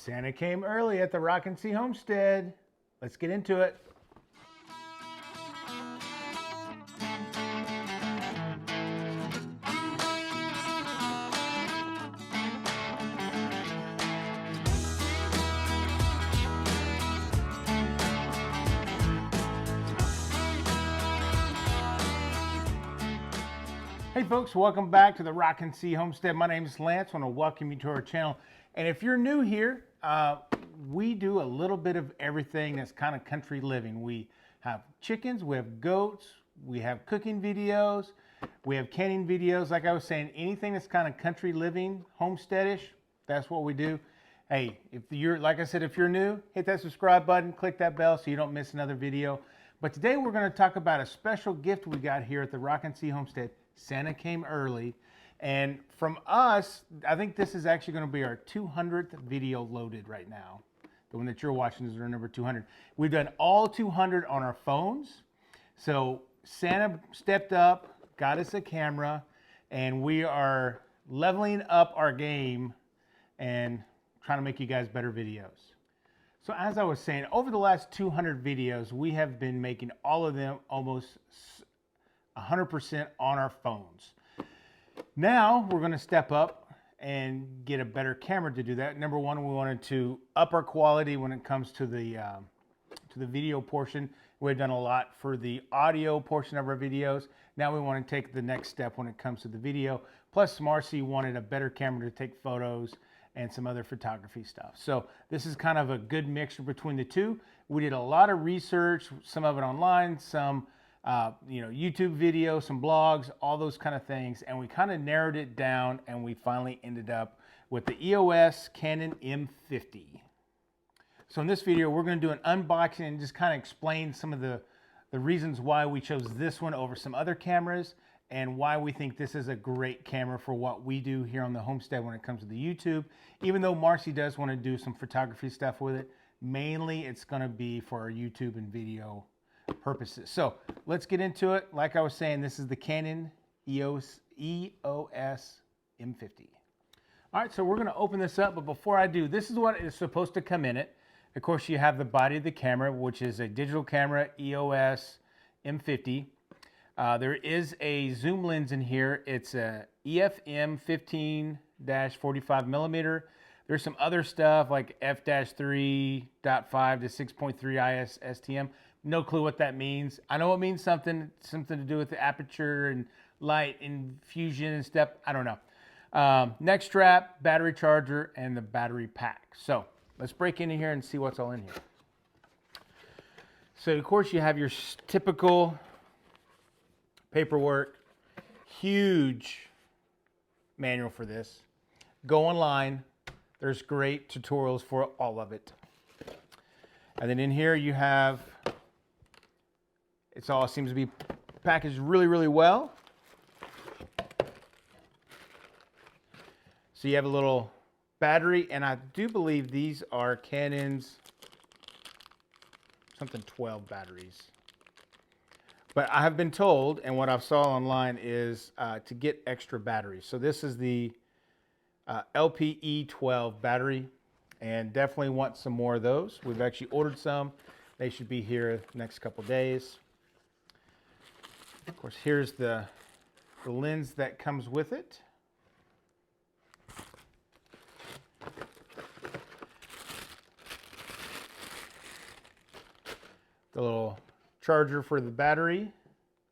Santa came early at the Rocking C Homestead. Let's get into it. Hey folks, welcome back to the Rocking C Homestead. My name is Lance. I want to welcome you to our channel. And if you're new here, we do a little bit of everything that's kind of country living. We have chickens, we have goats, we have cooking videos, we have canning videos. Like I was saying, anything that's kind of country living, homesteadish, that's what we do. Hey, if you're, like I said, if you're new, hit that subscribe button, click that bell so you don't miss another video. But today we're going to talk about a special gift we got here at the Rocking C Homestead. Santa came early, and from us, I think this is actually going to be our 200th video loaded right now. The one that you're watching is our number 200. We've done all 200 on our phones. So Santa stepped up, got us a camera, and we are leveling up our game and trying to make you guys better videos. So as I was saying, over the last 200 videos, we have been making all of them almost 100% on our phones. Now we're going to step up and get a better camera to do that. Number one, we wanted to up our quality when it comes to the video portion. We've done a lot for the audio portion of our videos. Now we want to take the next step when it comes to the video. Plus, Marcy wanted a better camera to take photos and some other photography stuff. So this is kind of a good mixture between the two. We did a lot of research, some of it online, some YouTube videos, some blogs, all those kind of things, and we kind of narrowed it down, and we finally ended up with the EOS Canon M50. So in this video, we're going to do an unboxing and just kind of explain some of the reasons why we chose this one over some other cameras, and why we think this is a great camera for what we do here on the homestead when it comes to the YouTube. Even though Marcy does want to do some photography stuff with it, mainly it's going to be for our YouTube and video purposes. So let's get into it. Like I was saying, this is the Canon EOS M50. All right, so we're going to open this up, but before I do, this is what is supposed to come in it. Of course, you have the body of the camera, which is a digital camera, EOS M50. There is a zoom lens in here. It's a EFM 15-45 millimeter. There's some other stuff like f-3.5 to 6.3 IS STM. No clue what that means. I know it means something to do with the aperture and light infusion and stuff. I don't know. Neck strap, battery charger, and the battery pack. So let's break into here and see what's all in here. So of course you have your typical paperwork, huge manual for this. Go online. There's great tutorials for all of it. And then in here you have, it all seems to be packaged really, really well. So you have a little battery, and I do believe these are Canon's something 12 batteries. But I have been told, and what I saw online is to get extra batteries. So this is the LPE12 battery, and definitely want some more of those. We've actually ordered some. They should be here next couple days. Of course, here's the lens that comes with it. The little charger for the battery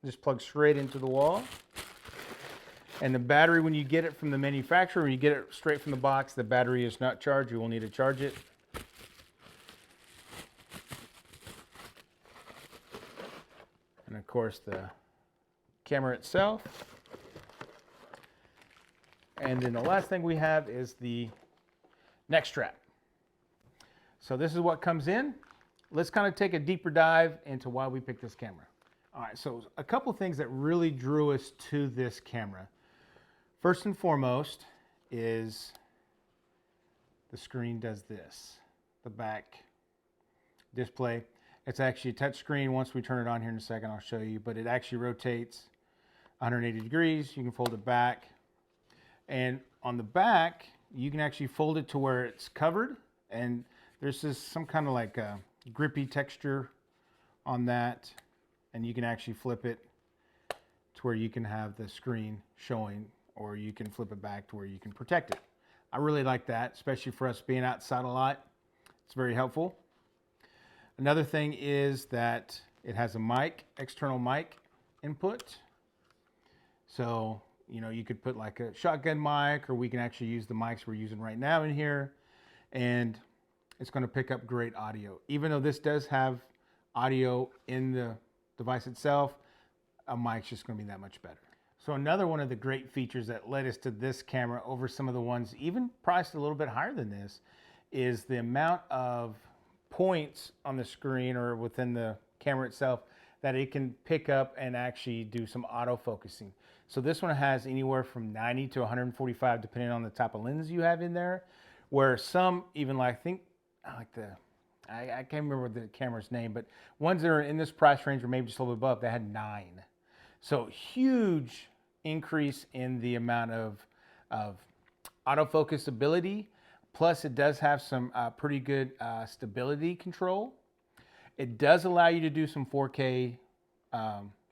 just plugs straight into the wall. And the battery, when you get it from the manufacturer, when you get it straight from the box, the battery is not charged. You will need to charge it. And of course, the camera itself. And then the last thing we have is the neck strap. So this is what comes in. Let's kind of take a deeper dive into why we picked this camera. All right, so a couple things that really drew us to this camera. First and foremost is the screen does this, the back display. It's actually a touch screen. Once we turn it on here in a second, I'll show you, but it actually rotates 180 degrees. You can fold it back. And on the back, you can actually fold it to where it's covered and there's just some kind of like a grippy texture on that, and you can actually flip it to where you can have the screen showing, or you can flip it back to where you can protect it. I really like that, especially for us being outside a lot. It's very helpful. Another thing is that it has a mic, external mic input. So, you know, you could put like a shotgun mic, or we can actually use the mics we're using right now in here, and it's going to pick up great audio. Even though this does have audio in the device itself, a mic's just going to be that much better. So another one of the great features that led us to this camera over some of the ones even priced a little bit higher than this is the amount of points on the screen or within the camera itself that it can pick up and actually do some autofocusing. So this one has anywhere from 90 to 145 depending on the type of lens you have in there, where some even like, I can't remember the camera's name, but ones that are in this price range or maybe just a little bit above, they had 9. So huge increase in the amount of autofocus ability. Plus it does have some pretty good stability control. It does allow you to do some 4K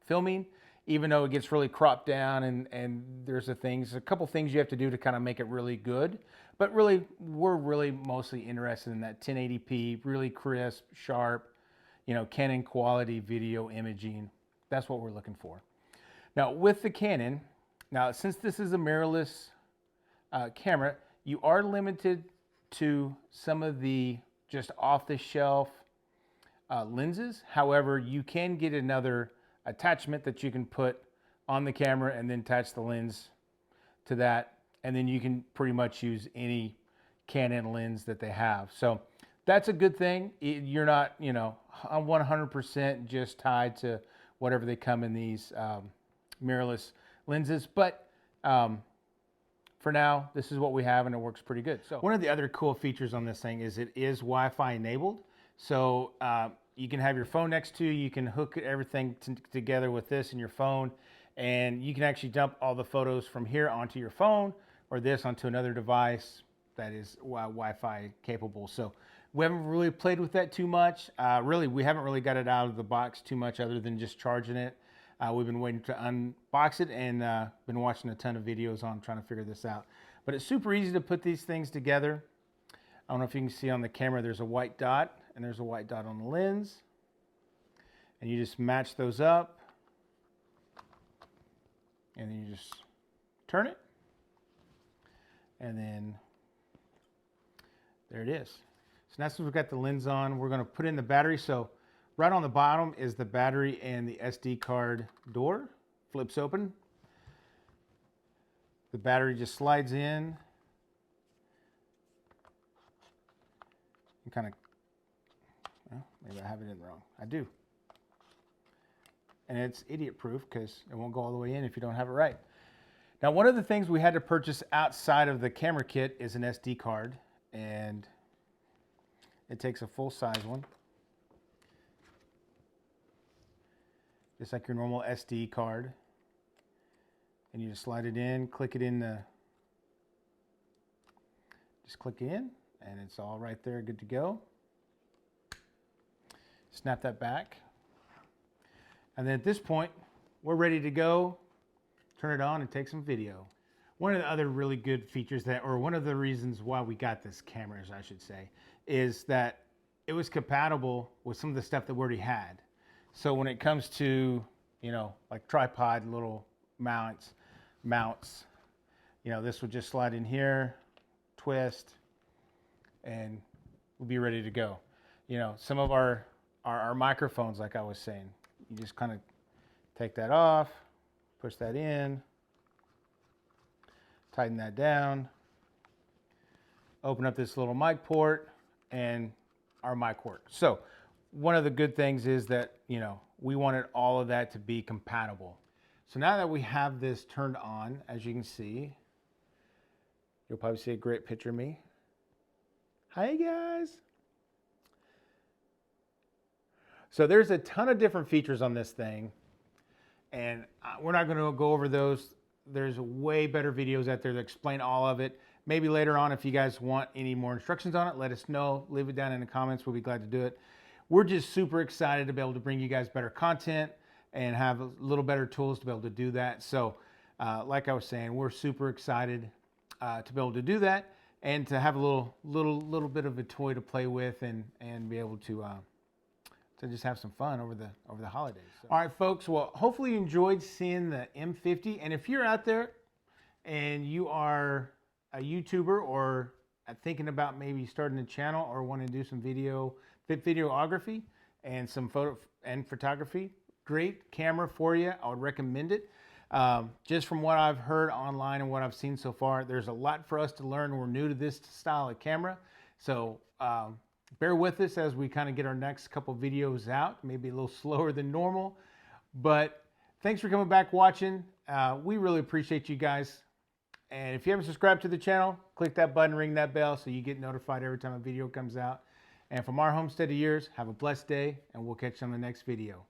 filming, even though it gets really cropped down, and there's a couple things you have to do to kind of make it really good. But really, we're really mostly interested in that 1080p, really crisp, sharp, you know, Canon quality video imaging. That's what we're looking for. Now with the Canon, since this is a mirrorless camera, you are limited to some of the just off-the-shelf lenses. However, you can get another attachment that you can put on the camera and then attach the lens to that, and then you can pretty much use any Canon lens that they have. So that's a good thing. You're not, you know, 100% just tied to whatever they come in these mirrorless lenses, but for now, this is what we have, and it works pretty good. So one of the other cool features on this thing is it is Wi-Fi enabled. So you can have your phone next to you, you can hook everything together with this in your phone, and you can actually dump all the photos from here onto your phone or this onto another device that is Wi-Fi capable. So we haven't really played with that too much. Really, we haven't really got it out of the box too much other than just charging it. We've been waiting to unbox it and been watching a ton of videos on trying to figure this out. But it's super easy to put these things together. I don't know if you can see on the camera, there's a white dot and there's a white dot on the lens. And you just match those up. And then you just turn it. And then there it is. So now since we've got the lens on, we're going to put in the battery. So right on the bottom is the battery and the SD card door. Flips open. The battery just slides in. And kind of, well, maybe I have it in wrong. I do. And it's idiot proof because it won't go all the way in if you don't have it right. Now, one of the things we had to purchase outside of the camera kit is an SD card, and it takes a full-size one. Just like your normal SD card. And you just slide it in, click it in the, just click in, and it's all right there, good to go. Snap that back. And then at this point, we're ready to go. Turn it on and take some video. One of the other really good features that, or one of the reasons why we got this camera, I should say, is that it was compatible with some of the stuff that we already had. So when it comes to, you know, like tripod little mounts, you know, this would just slide in here, twist, and we'll be ready to go. You know, some of our microphones, like I was saying, you just kind of take that off, push that in, tighten that down, open up this little mic port, and our mic works. So one of the good things is that, you know, we wanted all of that to be compatible. So now that we have this turned on, as you can see, you'll probably see a great picture of me. Hi guys. So there's a ton of different features on this thing, and we're not going to go over those. There's way better videos out there that explain all of it. maybe later on, if you guys want any more instructions on it, let us know. Leave it down in the comments. We'll be glad to do it. We're just super excited to be able to bring you guys better content and have a little better tools to be able to do that. So like I was saying, we're super excited to be able to do that and to have a little bit of a toy to play with and be able to just have some fun over the holidays. So. All right, folks. Well, hopefully you enjoyed seeing the M50. And if you're out there and you are a YouTuber or thinking about maybe starting a channel or want to do some videography and some photo and photography, great camera for you. I would recommend it. Just from what I've heard online and what I've seen so far, there's a lot for us to learn. We're new to this style of camera. So bear with us as we kind of get our next couple videos out, maybe a little slower than normal. But thanks for coming back watching. We really appreciate you guys. And if you haven't subscribed to the channel, click that button, ring that bell so you get notified every time a video comes out. And from our homestead to yours, have a blessed day, and we'll catch you on the next video.